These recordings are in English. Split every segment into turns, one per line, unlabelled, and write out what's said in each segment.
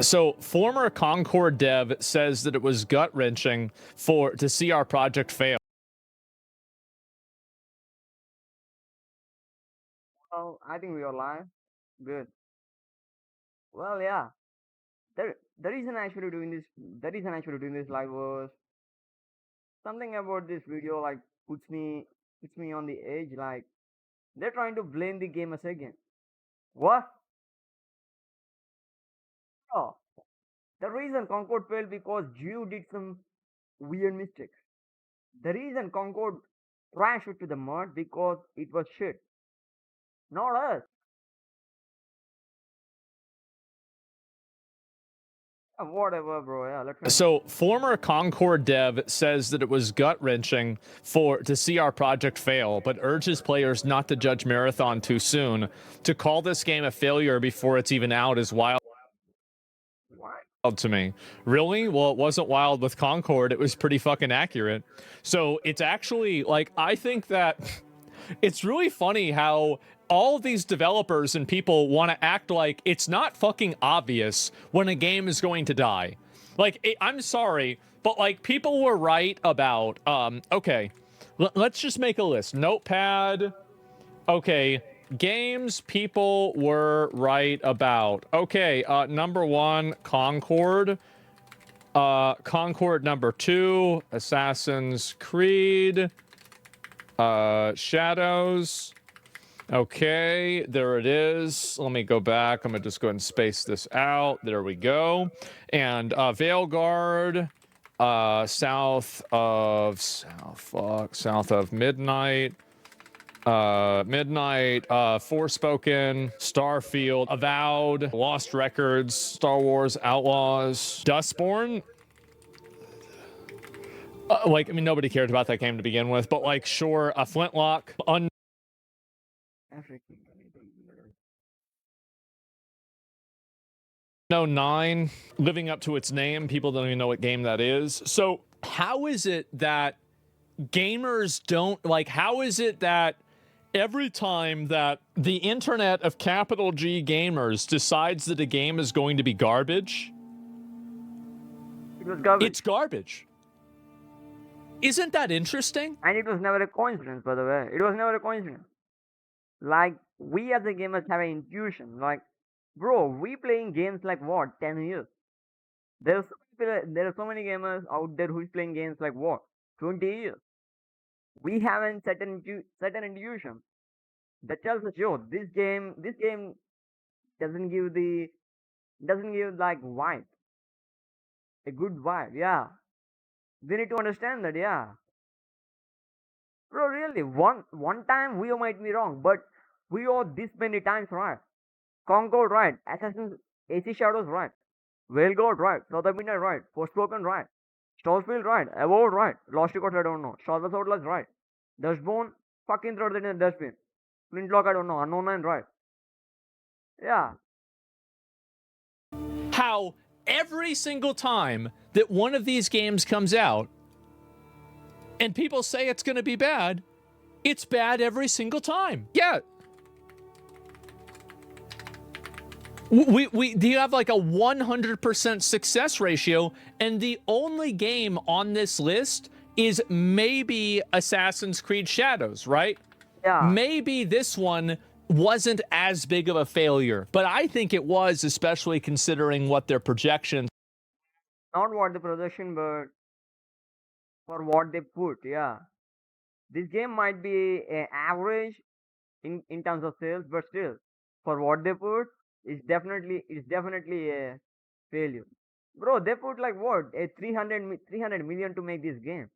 So former Concord dev says that it was gut-wrenching to see our project fail.
Oh, I think we are live. Good. Well, yeah. The reason actually doing this, the reason actually doing this live was something about this video like puts me on the edge. Like they're trying to blame the gamers again. What? Oh, the reason Concord failed because Jew did some weird mistakes. The reason Concord crashed into the mud because it was shit. Not us. Whatever, bro. Yeah, let's continue.
So former Concord dev says that it was gut-wrenching to see our project fail, but urges players not to judge Marathon too soon. To call this game a failure before it's even out is wild to me. Really? Well, it wasn't wild with Concord. It was pretty fucking accurate. So it's actually like, I think that it's really funny how all of these developers and people want to act like it's not fucking obvious when a game is going to die. Like, I'm sorry, but like people were right about, okay, let's just make a list. Notepad. Okay. Games people were right about. Okay, number 1, Concord. Concord number 2, Assassin's Creed. Shadows. Okay, there it is. Let me go back. I'm gonna just go ahead and space this out. There we go. And Veilguard, south of Midnight. Forspoken, Starfield, Avowed, Lost Records, Star Wars Outlaws, Dustborn. Like, I mean, nobody cared about that game to begin with, but like, sure, a Flintlock, No 9, living up to its name. People don't even know what game that is. So how is it that gamers don't, like, how is it that every time that the internet of capital G gamers decides that a game is going to be garbage,
It was garbage.
it's garbage? Isn't that interesting?
And it was never a coincidence, by the way. It was never a coincidence. Like, we as a gamers have an intuition. Like, bro, we playing games like what, 10 years? There are so many gamers out there who is playing games like what, 20 years. We haven't set an intuition that tells us, yo, this game doesn't give like vibe, a good vibe. Yeah, we need to understand that. Yeah, bro, really, one time we might be wrong, but we are this many times right. Concord right, Assassin's AC Shadows right, Veilguard right, South of Midnight right, Forspoken right, Starfield right, Avowed right, Lost Records I don't know, Shadows Outlast right, Dustbone fucking throw that in the dustbin, Flintlock I don't know, Unknown 9 right. Yeah,
How every single time that one of these games comes out and people say it's going to be bad, it's bad every single time. Yeah. Do you have like a 100% success ratio, and the only game on this list is maybe Assassin's Creed Shadows, right?
yeah.
Maybe this one wasn't as big of a failure, but I think it was, especially considering what their projections.
Not what the projection, but for what they put. Yeah, this game might be average in terms of sales, but still, for what they put, it's definitely a failure. Bro, they put like what, a 300 million to make this game.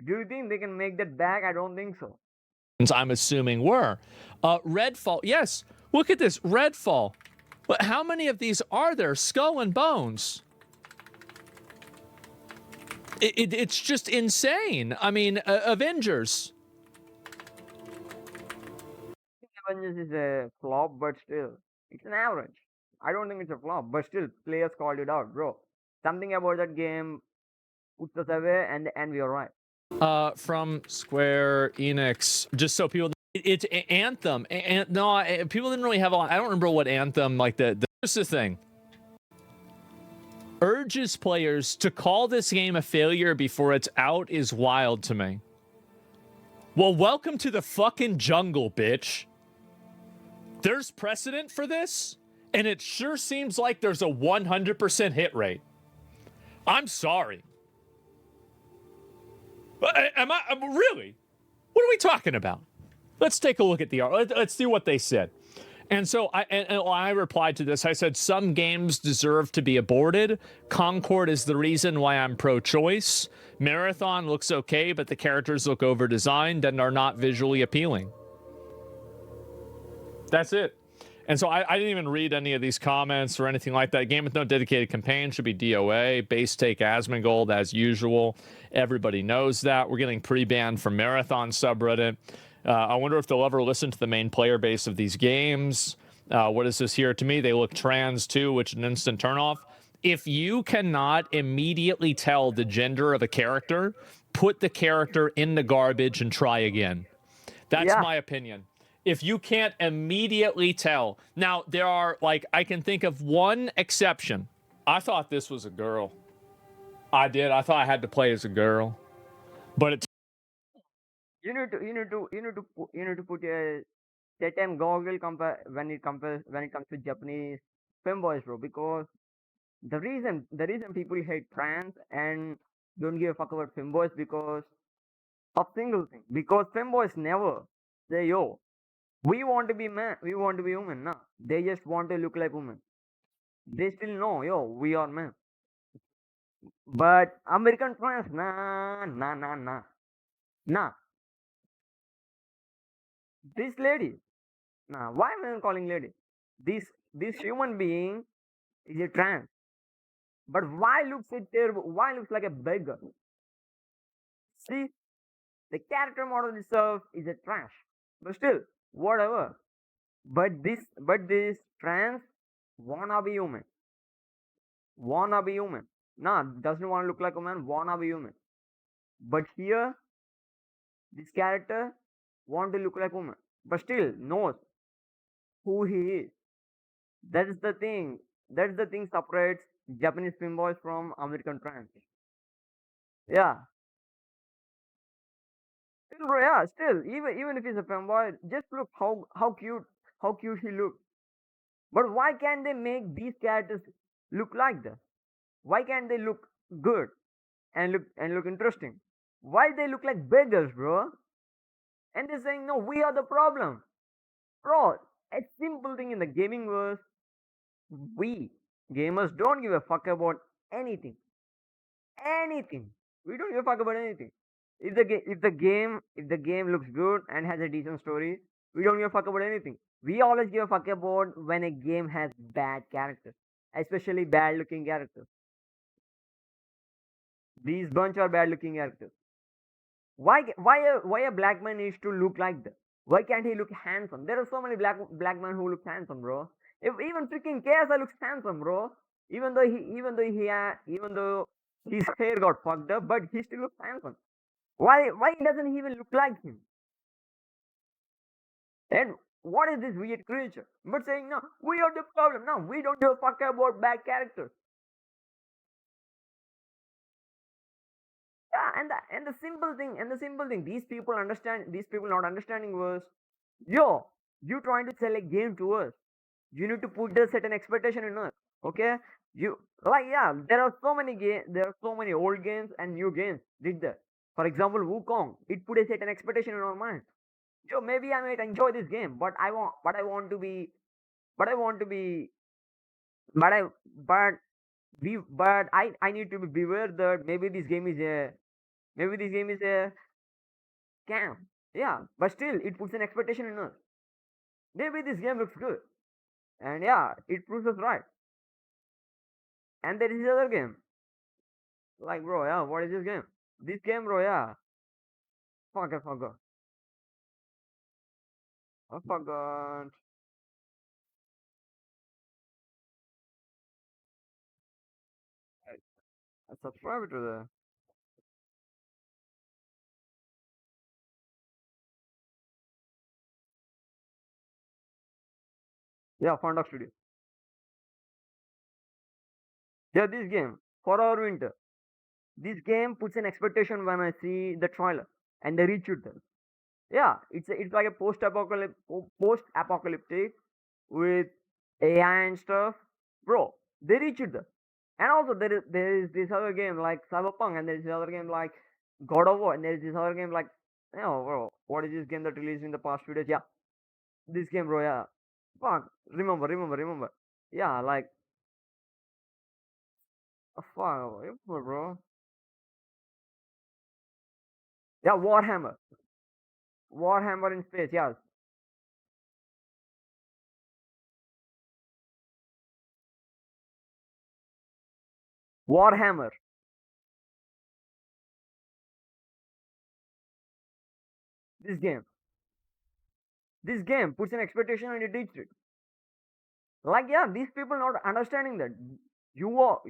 Do you think they can make that back? I don't think so.
I'm assuming were. Redfall, yes, look at this, Redfall. But how many of these are there? Skull and Bones. It's just insane. I mean, Avengers.
Avengers is a flop, but still, it's an average. I don't think it's a flop, but still, players called it out, bro. Something about that game puts us away, and we are right.
From Square Enix, just so people, it's Anthem. And no, people didn't really have a lot. I don't remember what Anthem, like here's the thing. urges players to call this game a failure before it's out is wild to me. Well, welcome to the fucking jungle, bitch. There's precedent for this, and it sure seems like there's a 100% hit rate. I'm sorry. Am I really? What are we talking about? Let's take a look at the art. Let's see what they said. And so I replied to this. I said, some games deserve to be aborted. Concord is the reason why I'm pro-choice. Marathon looks okay, but the characters look over-designed and are not visually appealing. That's it. And so I didn't even read any of these comments or anything like that. Game with no dedicated campaign should be DOA. Base take asmongold as usual. Everybody knows that. We're getting pre-banned from Marathon subreddit. I wonder if they'll ever listen to the main player base of these games. What is this here? To me, they look trans too, which is an instant turnoff. If you cannot immediately tell the gender of a character, put the character in the garbage and try again. That's my opinion. If you can't immediately tell. Now, there are, like, I can think of one exception. I thought this was a girl. I did. I thought I had to play as a girl. But it
You need to put a certain goggle when it comes to Japanese femboys, bro. Because the reason people hate trans and don't give a fuck about femboys because of single thing. Because femboys never say, yo, we want to be man, we want to be woman. Nah, they just want to look like women. They still know, yo, we are men. But American trans, nah. This lady, nah. Why am I calling lady? This human being is a trans. But why looks it terrible? Why looks like a beggar? See, the character model itself is a trash. But still, whatever. But this trans wanna be human. Wanna be human. Nah, doesn't want to look like a man, wanna be human. But here, this character want to look like woman. But still knows who he is. That is the thing. That's the thing separates Japanese femboys from American trans. Yeah. Still, bro, yeah, still, even if he's a femboy, just look how cute he looks. But why can't they make these characters look like that? Why can't they look good and look interesting? Why they look like beggars, bro? And they're saying no, we are the problem, bro. A simple thing in the gaming world, we gamers don't give a fuck about anything, anything. We don't give a fuck about anything. If the game looks good and has a decent story, we don't give a fuck about anything. We always give a fuck about when a game has bad characters, especially bad looking characters. These bunch are bad looking characters. Why a black man needs to look like that? Why can't he look handsome? There are so many black men who look handsome, bro. If even freaking KSI looks handsome, bro. Even though his hair got fucked up, but he still looks handsome. Why doesn't he even look like him? And what is this weird creature? But saying no, we are the problem. No, we don't give a fuck about bad characters. Yeah, and the simple thing these people not understanding was, yo, you trying to sell a game to us. You need to put a certain expectation in us. Okay? You like yeah, there are so many old games and new games did that. For example, Wukong, it put a certain expectation in our mind. Yo, maybe I might enjoy this game, but I want to be but I want to be but I but but I need to be beware that maybe this game is a scam. Yeah, but still it puts an expectation in us. Maybe this game looks good. And yeah, it proves us right. And there is the other game. Like bro, yeah, what is this game? This game, bro, yeah. Fuck, I forgot. I forgot. I subscribed to the yeah, Fun Dog Studio. Yeah, this game for our winter. This game puts an expectation when I see the trailer and they reach it there. Yeah, it's like a post-apocalyptic with AI and stuff, bro. They reach it there. And also there is this other game like Cyberpunk, and there is this other game like God of War, and there is this other game like, bro, what is this game that released in the past few days? Yeah, this game, bro. Yeah, fuck. Remember. Yeah, like fuck, remember, bro. Yeah, Warhammer in space. Yes, Warhammer. This game, this game puts an expectation and it reached it. Like, yeah, these people not understanding that you are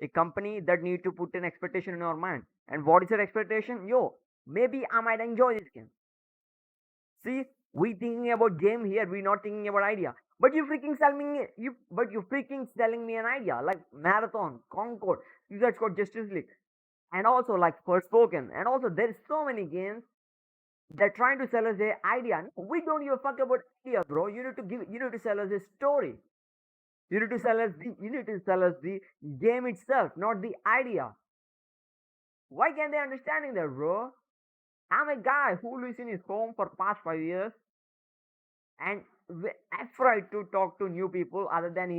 a company that need to put an expectation in your mind. And what is your expectation? Yo, maybe I might enjoy this game. See, we thinking about game here, we not thinking about idea. But you freaking selling me an idea like Marathon, Concord. You guys got Justice League, and also like Forspoken, and also there is so many games. They're trying to sell us a idea. No, we don't give a fuck about idea, bro. You need to sell us a story. You need to sell us the game itself, not the idea. Why can't they understanding that, bro? I'm a guy who lives in his home for past 5 years and afraid to talk to new people other than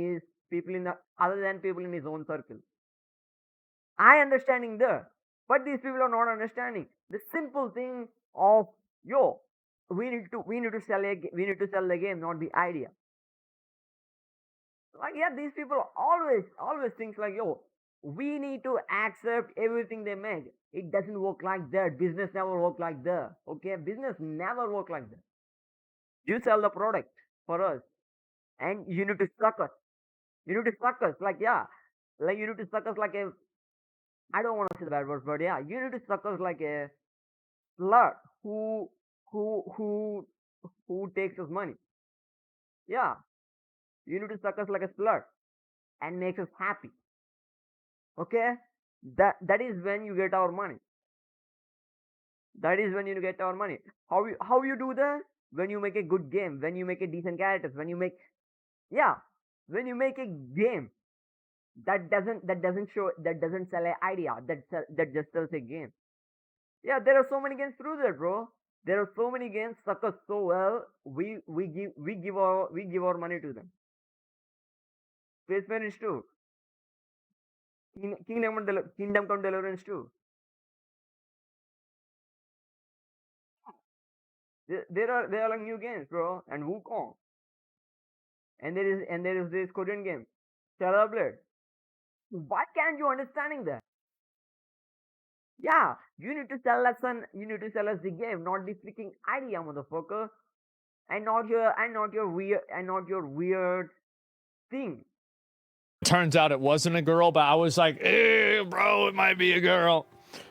people in his own circle. I understanding there, but these people are not understanding the simple thing of, yo. We need to sell the game, not the idea. Like, yeah, these people always think like, yo, we need to accept everything they make. It doesn't work like that. Business never work like that. Okay, business never work like that. You sell the product for us, and you need to suck us. You need to suck us like, yeah, like you need to suck us like a. I don't want to say the bad words, but yeah, you need to suck us like a slut who who who takes us money. Yeah, you need to suck us like a slut and makes us happy. Okay, that is when you get our money. That is when you get our money. How you do that? When you make a good game, when you make a decent characters, when you make, yeah, when you make a game that doesn't sell an idea, that just sells a game. Yeah, there are so many games through there, bro. There are so many games suck us so well. We give our money to them. Space Marines too. Kingdom Come Deliverance too. There are like new games, bro, and Wukong, and there is this Korean game, Blade. Why can't you understanding that? Yeah, you need to sell us the game, not the freaking idea, motherfucker, and not your weird thing.
Turns out it wasn't a girl, but I was like, bro, it might be a girl.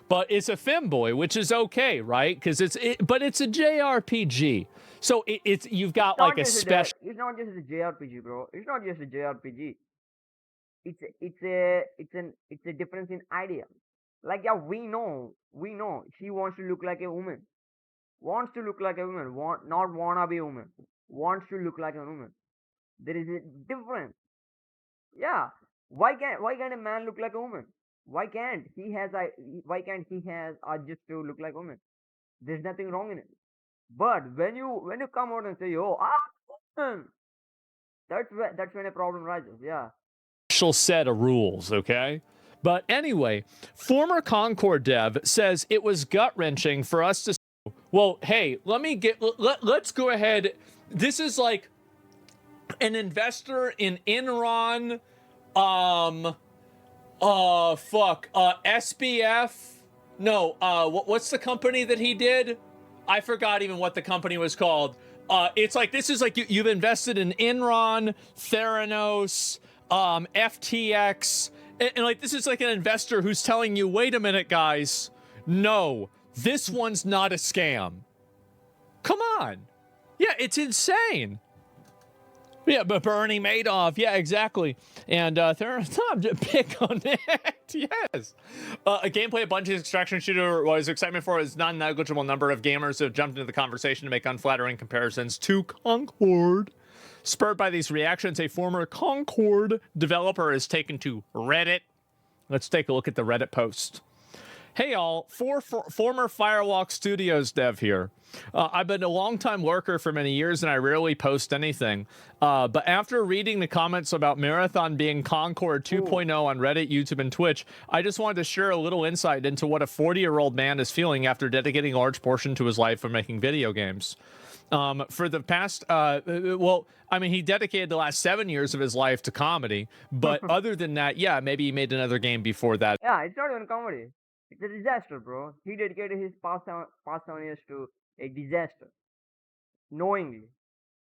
But it's a femboy, which is okay, right? Because but it's a JRPG. So it's you've got like a special.
It's not just a JRPG, bro. It's not just a JRPG. It's a difference in idea. Like, yeah, we know she wants to look like a woman, wants to look like a woman, not wanna be a woman, wants to look like a woman. There is a difference. Yeah, why can't a man look like a woman? Why can't he has just to look like a woman? There's nothing wrong in it. But when you come out and say, yo, woman, that's when a problem rises. Yeah.
Set of rules, okay? But anyway, former Concord dev says it was gut-wrenching for us to. Well, hey, let's go ahead. This is like an investor in Enron, SBF. No, what's the company that he did? I forgot even what the company was called. It's like, this is like you've invested in Enron, Theranos, FTX, and like this is like an investor who's telling you, wait a minute, guys, no, this one's not a scam. Come on. Yeah, it's insane. Yeah, but Bernie Madoff. Yeah, exactly. And Tom, pick on it. Yes. A gameplay of Bungie's extraction shooter was excitement for a non-negligible number of gamers who have jumped into the conversation to make unflattering comparisons to Concord. Spurred by these reactions, a former Concord developer is taken to Reddit. Let's take a look at the Reddit post. Hey all, former Firewalk Studios dev here. I've been a long-time lurker for many years and I rarely post anything. But after reading the comments about Marathon being Concord 2.0 on Reddit, YouTube, and Twitch, I just wanted to share a little insight into what a 40-year-old man is feeling after dedicating a large portion to his life for making video games. For the past, he dedicated the last 7 years of his life to comedy. But other than that, yeah, maybe he made another game before that.
Yeah, it's not even comedy. It's a disaster, bro. He dedicated his past 7 years to a disaster, knowingly.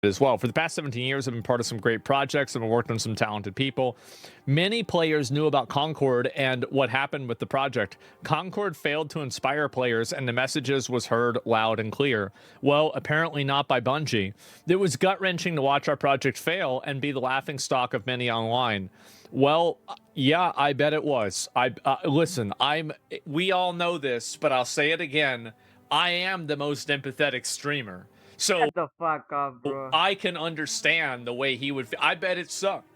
As well. For the past 17 years, I've been part of some great projects and I've worked on some talented people. Many players knew about Concord and what happened with the project. Concord failed to inspire players and the messages was heard loud and clear. Well, apparently not by Bungie. It was gut-wrenching to watch our project fail and be the laughingstock of many online. Well, yeah, I bet it was. Listen, we all know this, but I'll say it again. I am the most empathetic streamer. So
Shut the fuck up, bro.
I can understand the way he would feel. I bet it sucked.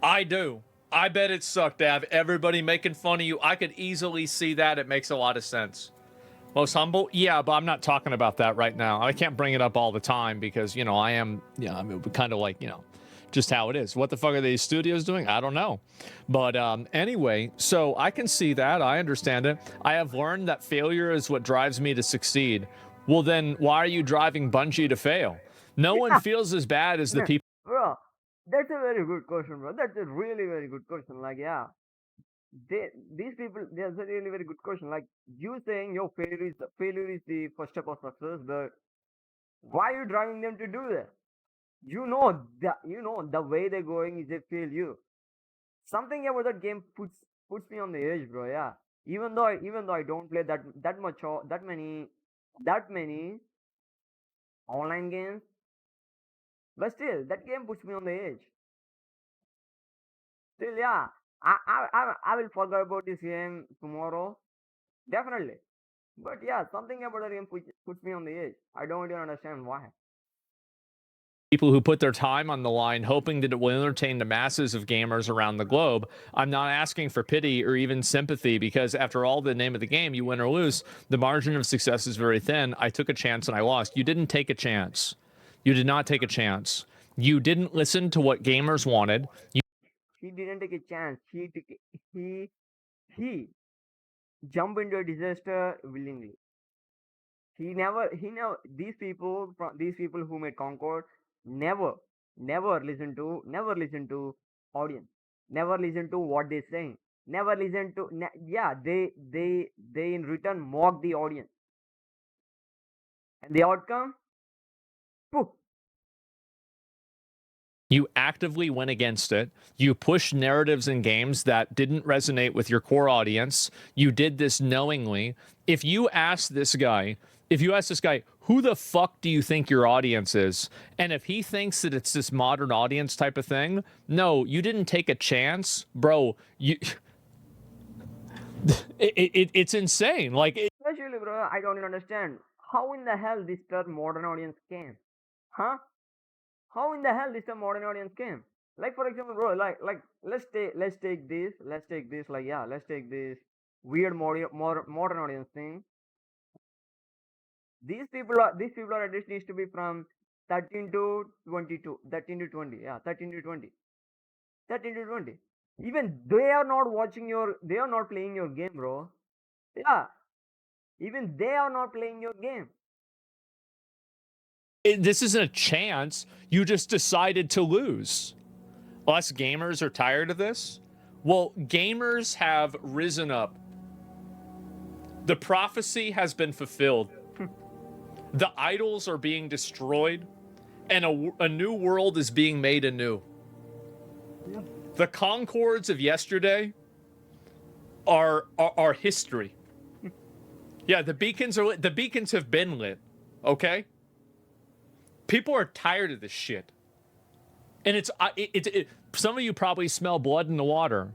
I do. I bet it sucked to have everybody making fun of you. I could easily see that. It makes a lot of sense. Most humble? Yeah, but I'm not talking about that right now. I can't bring it up all the time because, I am, I'm kind of like, just how it is. What the fuck are these studios doing? I don't know. But anyway, so I can see that. I understand it. I have learned that failure is what drives me to succeed. Well, then why are you driving Bungie to fail? No one feels as bad as the people.
Bro, that's a very good question, bro. That's a really very good question. Like, yeah, these people, that's a really very good question. Like, you saying your failure is the first step of success, but why are you driving them to do that? The way they're going is a failure. Something about that game puts me on the edge, bro. Yeah, even though I don't play that much or that many online games, but still that game puts me on the edge. Still, yeah, I will forget about this game tomorrow, definitely. But yeah, something about the game puts me on the edge. I don't even understand why.
People who put their time on the line hoping that it will entertain the masses of gamers around the globe. I'm not asking for pity or even sympathy because after all, the name of the game, you win or lose, the margin of success is very thin. I took a chance and I lost. You didn't take a chance. You did not take a chance. You didn't listen to what gamers wanted.
He didn't take a chance. He jumped into a disaster willingly. He never these people who made Concord never listen to audience, never listen to what they're saying, never listen to they in return mock the audience, and the outcome, poof.
You actively went against it. You pushed narratives in games that didn't resonate with your core audience. You did this knowingly. If you ask this guy, who the fuck do you think your audience is? And if he thinks that it's this modern audience type of thing, no, you didn't take a chance, bro. It's insane. Like,
Especially, bro, I don't even understand how in the hell this term modern audience came, huh? How in the hell this term modern audience came? Like, for example, bro, like let's take this, like, yeah, let's take this weird modern audience thing. These people are at least needs to be from 13 to 22, 13 to 20, yeah, 13 to 20, 13 to 20. Even they are not they are not playing your game, bro. Yeah, even they are not playing your game.
This isn't a chance. You just decided to lose. Us gamers are tired of this. Well, gamers have risen up. The prophecy has been fulfilled. The idols are being destroyed, and a new world is being made anew.
Yeah.
The Concords of yesterday are history. Yeah, the beacons are lit. The beacons have been lit. Okay? People are tired of this shit. And some of you probably smell blood in the water.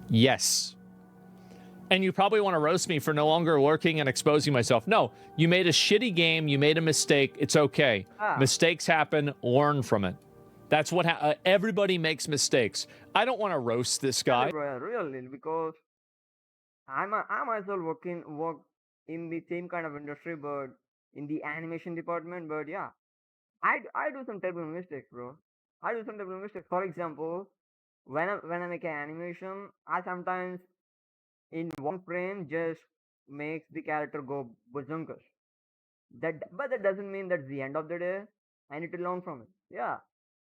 Yes. And you probably want to roast me for no longer lurking and exposing myself. No, you made a shitty game. You made a mistake. It's okay.
Ah,
Mistakes happen. Learn from it. That's what everybody makes mistakes. I don't want to roast this
really,
guy.
bro, really, because I myself work in the same kind of industry, but in the animation department. But yeah, I do some terrible mistakes, bro. I do some terrible mistakes. For example, when I make an animation, I sometimes in one frame just makes the character go bazunkas. But that doesn't mean that's the end of the day. I need to learn from it. Yeah,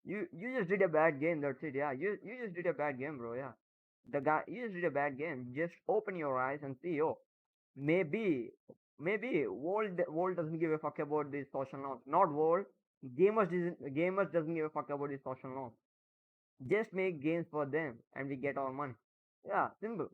you just did a bad game. That's it. Yeah, you just did a bad game, bro. Yeah, the guy you just did a bad game. Just open your eyes and see. Oh, maybe maybe world doesn't give a fuck about these social norms. Not world. Gamers doesn't give a fuck about these social norms. Just make games for them and we get our money. Yeah, simple.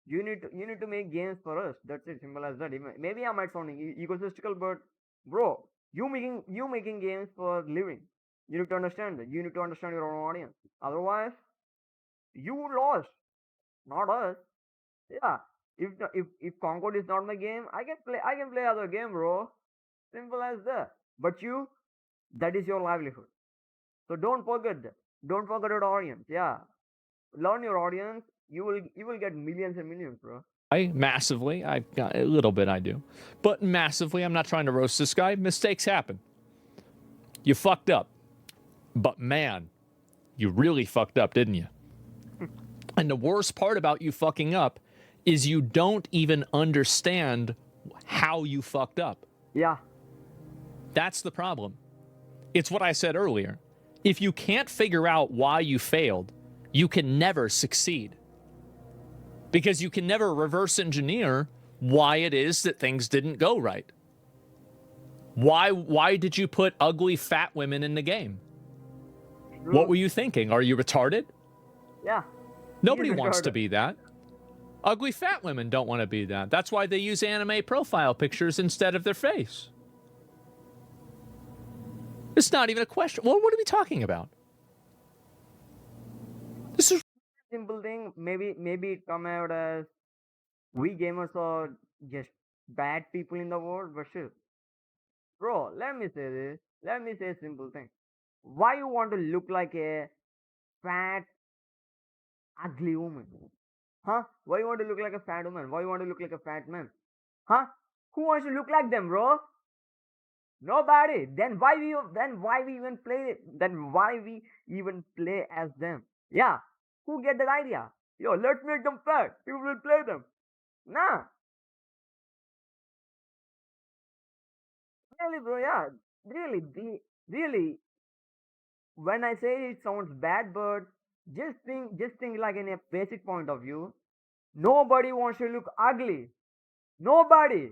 You need to make games for us. That's it. Simple as that. Maybe I might sound egotistical, but bro, you making games for living. You need to understand that. You need to understand your own audience. Otherwise, you lost, not us. Yeah. If Concord is not my game, I can play other game, bro. Simple as that. But that is your livelihood. So don't forget that. Don't forget your audience. Yeah. Learn your audience. You will get millions and millions, bro.
Massively. I a little bit I do. But massively, I'm not trying to roast this guy. Mistakes happen. You fucked up. But man, you really fucked up, didn't you? And the worst part about you fucking up is you don't even understand how you fucked up.
Yeah.
That's the problem. It's what I said earlier. If you can't figure out why you failed, you can never succeed. Because you can never reverse engineer why it is that things didn't go right. Why did you put ugly fat women in the game?
True.
What were you thinking? Are you retarded?
Yeah.
Nobody
He's
wants to
retarded.
be that. Ugly fat women don't want to be that. That's why they use anime profile pictures instead of their face. It's not even a question. Well, what are we talking about? This is
Simple thing. Maybe it come out as we gamers are just bad people in the world, but still, bro. Let me say this. Let me say a simple thing. Why you want to look like a fat, ugly woman? Huh? Why you want to look like a fat woman? Why you want to look like a fat man? Huh? Who wants to look like them, bro? Nobody. Then why we even play? Then why we even play as them? Yeah. Who get that idea? Yo, let's make them fat. People will play them. Nah. Really, bro. Yeah. Really. Really. When I say it sounds bad, but just think like in a basic point of view. Nobody wants to look ugly. Nobody.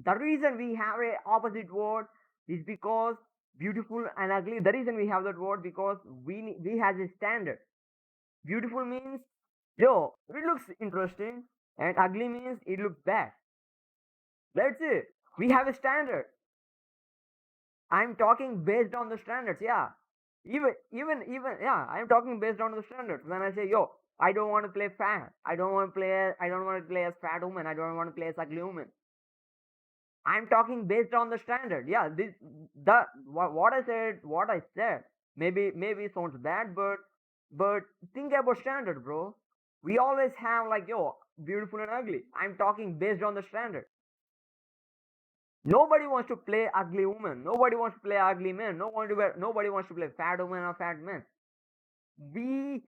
The reason we have a opposite word is because beautiful and ugly. The reason we have that word because we has a standard. Beautiful means yo, it looks interesting, and ugly means it looks bad. That's it. We have a standard. I'm talking based on the standards. Yeah, even yeah. I'm talking based on the standards. When I say yo, I don't want to play fat. I don't want to play as fat woman. I don't want to play as ugly woman. I'm talking based on the standard. Yeah, what I said, what I said. Maybe it sounds bad, but think about standard, bro. We always have like yo, beautiful and ugly. I'm talking based on the standard. Nobody wants to play ugly woman. Nobody wants to play ugly man. Nobody wants to play fat woman or fat man. We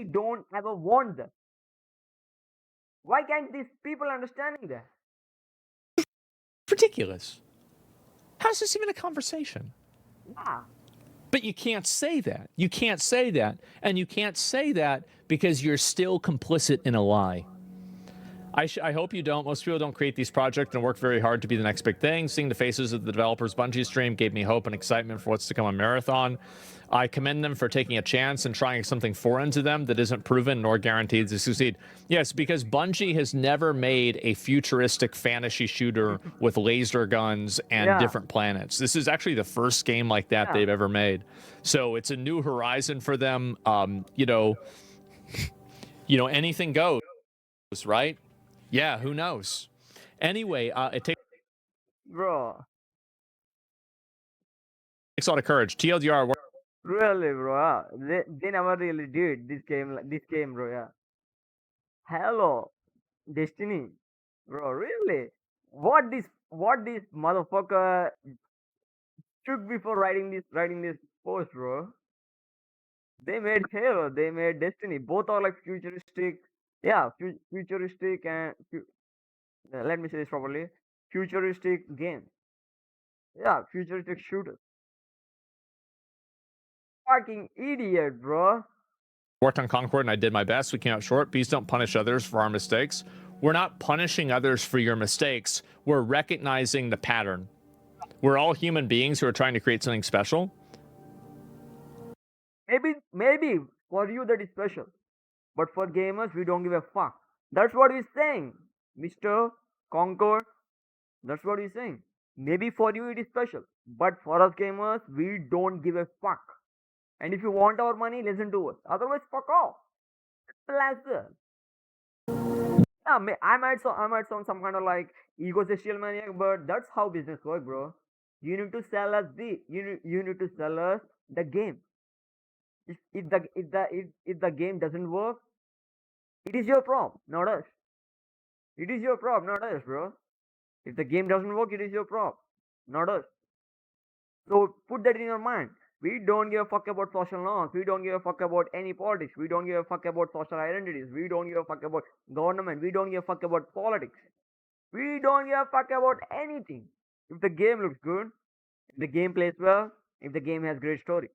don't ever want that. Why can't these people understanding that?
ridiculous. How's this even a conversation?
Yeah.
But you can't say that. You can't say that. And you can't say that because you're still complicit in a lie. I hope you don't. Most people don't create these projects and work very hard to be the next big thing. Seeing the faces of the developers Bungie stream gave me hope and excitement for what's to come on Marathon. I commend them for taking a chance and trying something foreign to them that isn't proven nor guaranteed to succeed. Yes, because Bungie has never made a futuristic fantasy shooter with laser guns and
Yeah,
different planets. This is actually the first game like that
yeah,
they've ever made. So it's a new horizon for them. Anything goes, right? Yeah, who knows? Anyway, it takes
bro.
a lot of courage. TLDR,
Really, bro. They never really did this game, this game, bro. Yeah. Hello, Destiny, bro. Really? What this motherfucker took before writing this post, bro? They made Halo. They made Destiny. Both are like futuristic. Yeah, futuristic and let me say this properly. Futuristic games. Yeah, futuristic shooters. Fucking idiot, bro.
worked on Concord and I did my best. We came out short. Please don't punish others for our mistakes. We're not punishing others for your mistakes. We're recognizing the pattern. We're all human beings who are trying to create something special.
Maybe for you that is special, but for gamers we don't give a fuck. That's what he's saying, Mister Concord. That's what he's saying. Maybe for you it is special, but for us gamers we don't give a fuck. And if you want our money, listen to us. Otherwise, fuck off. Pleasure. Yeah, I might sound some kind of like egotistical maniac, but that's how business works, bro. You need to sell us you need to sell us the game. If the game doesn't work, it is your problem, not us. It is your problem, not us, bro. If the game doesn't work, it is your problem, not us. So put that in your mind. We don't give a fuck about social norms. We don't give a fuck about any politics. We don't give a fuck about social identities. We don't give a fuck about government. We don't give a fuck about politics. We don't give a fuck about anything. If the game looks good, if the game plays well, if the game has great story.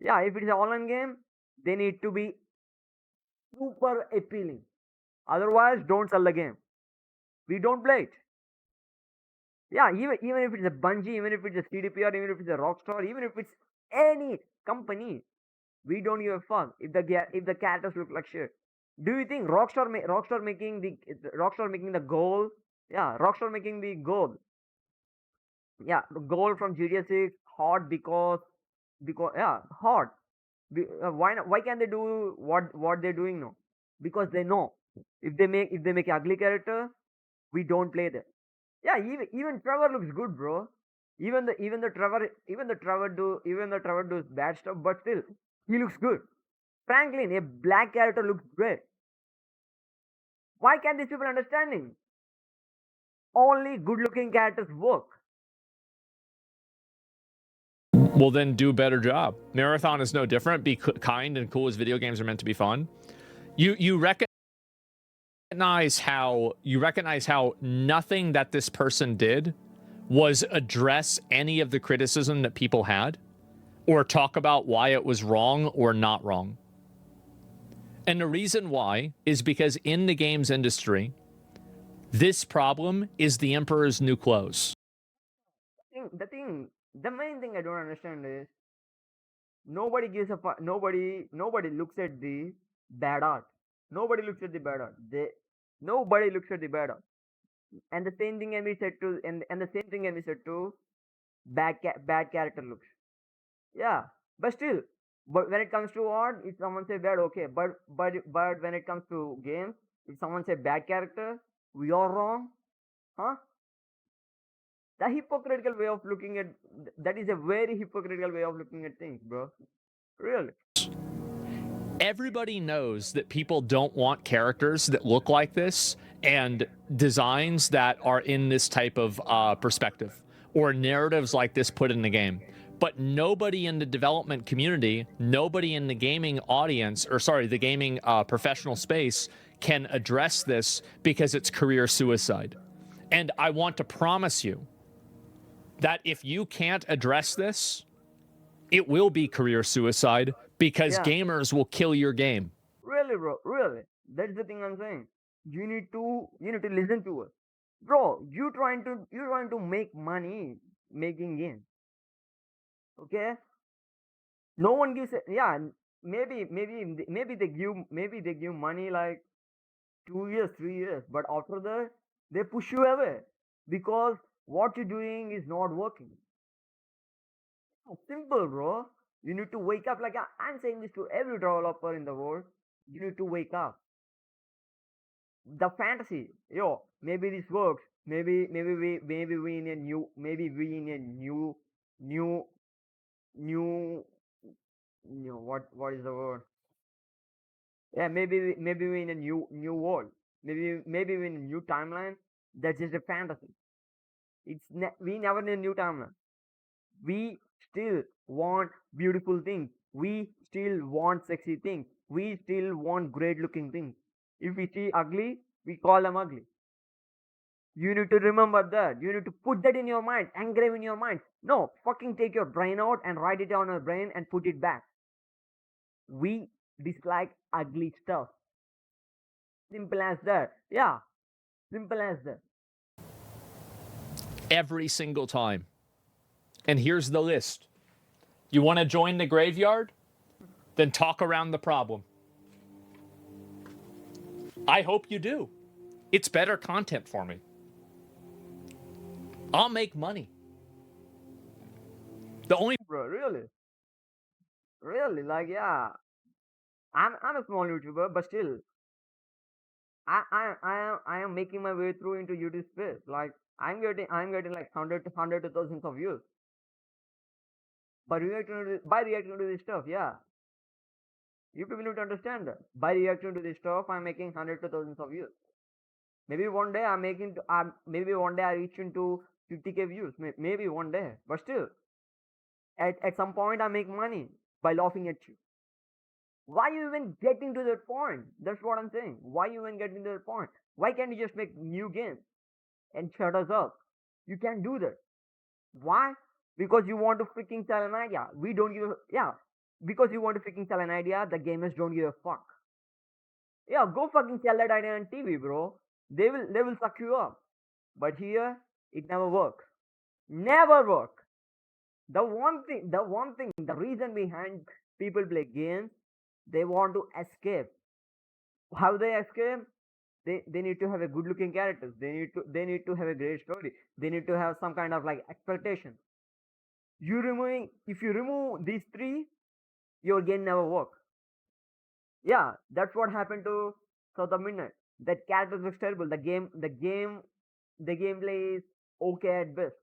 Yeah, if it is an online game, they need to be super appealing. Otherwise, don't sell the game. We don't play it. Yeah, even if it's a Bungie, even if it's a CDPR, even if it's a Rockstar, even if it's any company, we don't give a fuck if the characters look like shit. Do you think Rockstar making the goal? Yeah, Rockstar making the goal. Yeah, the goal from GTA 6 hard because yeah hard. Why can't they do what they're doing now? Because they know if they make ugly character, we don't play them. Yeah, even Trevor looks good, bro. Even the Trevor does bad stuff, but still he looks good. Franklin, a black character looks great. Why can't these people understanding? Only good-looking characters work.
Well, then do a better job. Marathon is no different. Be kind and cool as video games are meant to be fun. You recognize how nothing that this person did was address any of the criticism that people had or talk about why it was wrong or not wrong. And the reason why is because in the games industry, this problem is the emperor's new clothes.
The main thing I don't understand is nobody gives a fuck. Nobody looks at the bad art. Nobody looks at the bad art. Nobody looks at the bad art. And the same thing can be said to and the same thing can be said to bad character looks. Yeah, but still, but when it comes to art, if someone say bad, okay. But when it comes to games, if someone say bad character, we are wrong, huh? The hypocritical way of looking at that is a very hypocritical way of looking at things, bro. Really.
Everybody knows that people don't want characters that look like this and designs that are in this type of perspective or narratives like this put in the game. But nobody in the development community, nobody in the gaming audience, or sorry, the gaming professional space can address this because it's career suicide. And I want to promise you that if you can't address this, it will be career suicide because
Yeah.
gamers will kill your game.
Really, bro. Really. That's the thing I'm saying. You need to listen to us, bro. You trying to make money making games, okay? No one gives it. Yeah, maybe they give money like 2 years, 3 years, but after that they push you away because what you're doing is not working. Simple, bro. You need to wake up. Like I'm saying this to every developer in the world. You need to wake up. The fantasy, yo, maybe this works. Maybe we in a new maybe we in a new new what is the word? Yeah, maybe we in a new world. Maybe we in a new timeline. That's just a fantasy. We never in a new timeline. We still want beautiful things. We still want sexy things. We still want great looking things. If we see ugly, we call them ugly. You need to remember that. You need to put that in your mind, engrave in your mind. No, fucking take your brain out and write it on your brain and put it back. We dislike ugly stuff. Simple as that. Yeah, simple as that.
Every single time. And here's the list. You want to join the graveyard? Then talk around the problem. I hope you do. It's better content for me. I'll make money. The only
Bro, really, like yeah. I'm a small YouTuber, but still, I am making my way through into YouTube space. Like I'm getting like hundred to thousands of views by reacting to this stuff. Yeah, you people need to understand that by reacting to this stuff, I'm making hundred to thousands of views. Maybe one day maybe one day I reach into 50K views. Maybe one day, but still, at some point I make money by laughing at you. Why you even getting to that point? That's what I'm saying. Why you even getting to that point? Why can't you just make new games and shut us up? You can do that. Why? Because you want to freaking sell an idea. We don't give a yeah. Because you want to freaking sell an idea, the gamers don't give a fuck. Yeah, go fucking sell that idea on TV, bro. They will suck you up. But here, it never works. Never work. The reason behind people play games, they want to escape. How they escape? They need to have a good looking characters. They need to have a great story. They need to have some kind of like expectation. If you remove these three, your game never work. Yeah, that's what happened to South of Midnight. That character looks terrible. The gameplay is okay at best,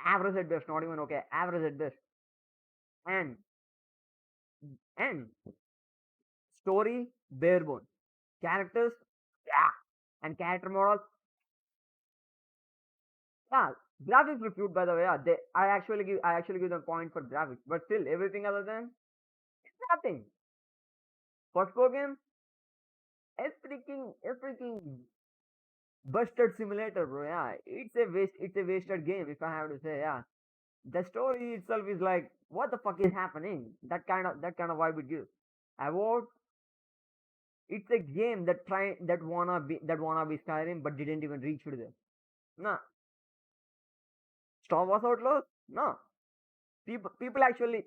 average at best, not even okay, average at best. And and story bare bones, characters, yeah, and character models, yeah. Graphics look cute by the way. Yeah, I actually give them point for graphics, but still everything other than nothing. Forspoken, a freaking busted simulator, bro. Yeah, it's a wasted game if I have to say. Yeah, the story itself is like, what the fuck is happening? That kind of vibe it gives. Award, it's a game that wanna be Skyrim but didn't even reach to there. Nah, Star Wars Outlaws. No, people actually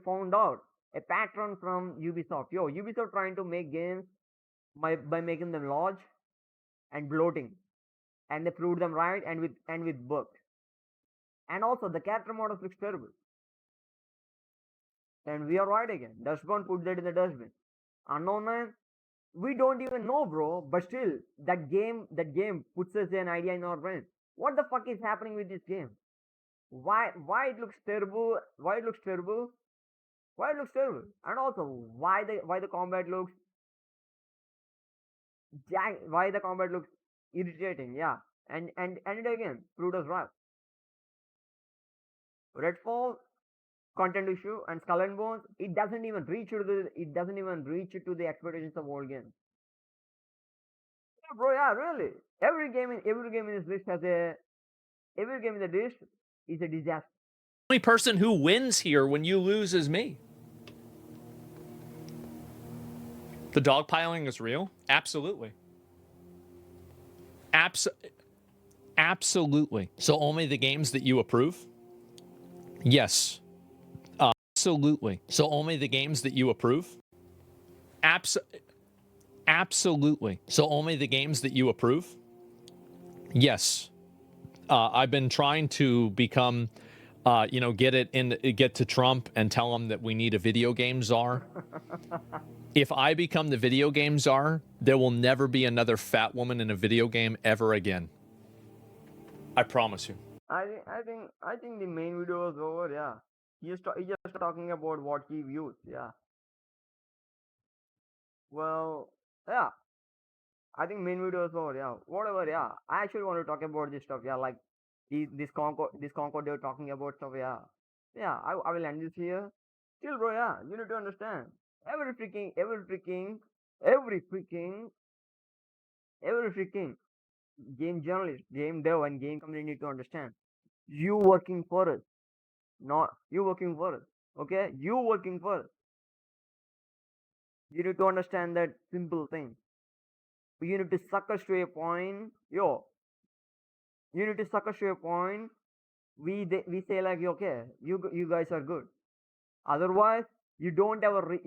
found out a pattern from Ubisoft. Yo, Ubisoft trying to make games by making them large and bloating, and they proved them right and with bugs. And also the character models looks terrible. And we are right again. Dustbin put that in the dustbin. Unknown Man, we don't even know, bro. But still, that game puts us an idea in our brain. What the fuck is happening with this game? Why it looks terrible? Why it looks terrible? Why it looks terrible? And also, why the combat looks why the combat looks irritating? Yeah, and it again proved us right. Redfall, content issue, and Skull and Bones, it doesn't even reach to the expectations of old games. Yeah, bro, yeah, really. Every game in this list has a every game in the list is a disaster.
only person who wins here when you lose is me. The dogpiling is real? Absolutely. Abs- Absolutely. So only the games that you approve? Yes. Absolutely. So only the games that you approve? Abs- Absolutely. So only the games that you approve? Yes. I've been trying to become, get to Trump and tell him that we need a video game czar. If I become the video game czar, there will never be another fat woman in a video game ever again. I promise you.
I think the main video was over. Yeah, he just talking about what he views. Yeah. Well, yeah. I think main video is over. Yeah. Whatever. Yeah. I actually want to talk about this stuff. Yeah. Like this Concord they were talking about stuff. Yeah. Yeah. I will end this here. Still, bro. Yeah. You need to understand. Every freaking, every freaking game journalist, game dev, and game company need to understand. You working for us, not you working for us. Okay. You working for us. You need to understand that simple thing. You need to suck us to a point. Yo, you need to suck us to a point. We say like, okay, you guys are good. Otherwise, you don't ever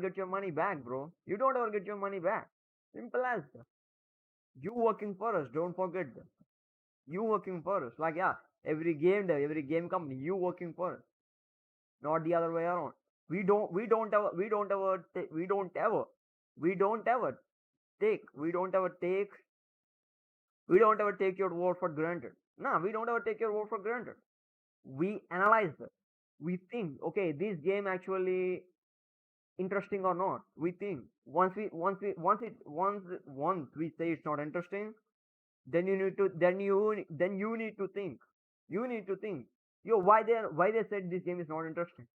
get your money back, bro. You don't ever get your money back. Simple as that. You working for us. Don't forget that. You working for us. Like, yeah, every game company, you working for us, not the other way around. We don't ever take we don't ever take your word for granted. No, we don't ever take your word for granted. We analyze it. We think, okay, this game actually interesting or not. We think once we say it's not interesting, then you need to think. You need to think. Yo, why they said this game is not interesting?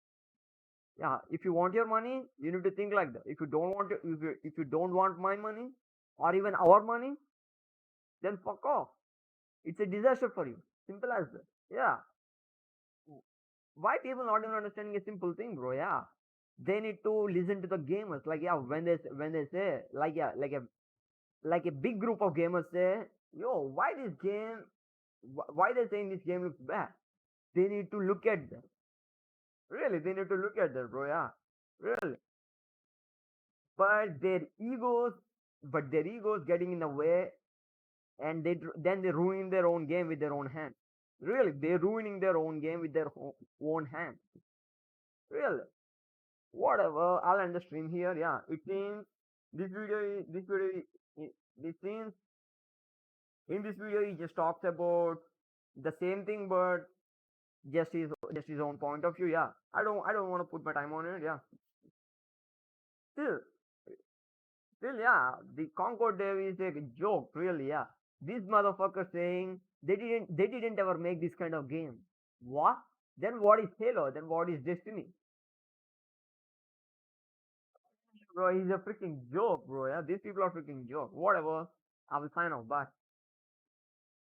Yeah, if you want your money, you need to think like that. If you don't want my money or even our money, then fuck off. It's a disaster for you. Simple as that. Yeah. Why people not even understanding a simple thing, bro? Yeah. They need to listen to the gamers. Like, yeah, when they say, like, yeah, like a big group of gamers say, yo, why they saying this game looks bad? They need to look at that. Really, they need to look at that, bro. Yeah. Really. But their egos getting in the way, and then they ruin their own game with their own hands. Really, they're ruining their own game with their own hands. Really. Whatever, I'll end the stream here. Yeah, it seems this video, this seems in this video he just talks about the same thing, but just his own point of view. Yeah, I don't want to put my time on it. Yeah, still, still, yeah, the Concord Dev is a joke, really. Yeah, this motherfucker saying they didn't ever make this kind of game. What? Then what is Halo? Then what is Destiny? Bro, he's a freaking joke, bro. Yeah, these people are freaking joke. Whatever. I will sign off. Bye.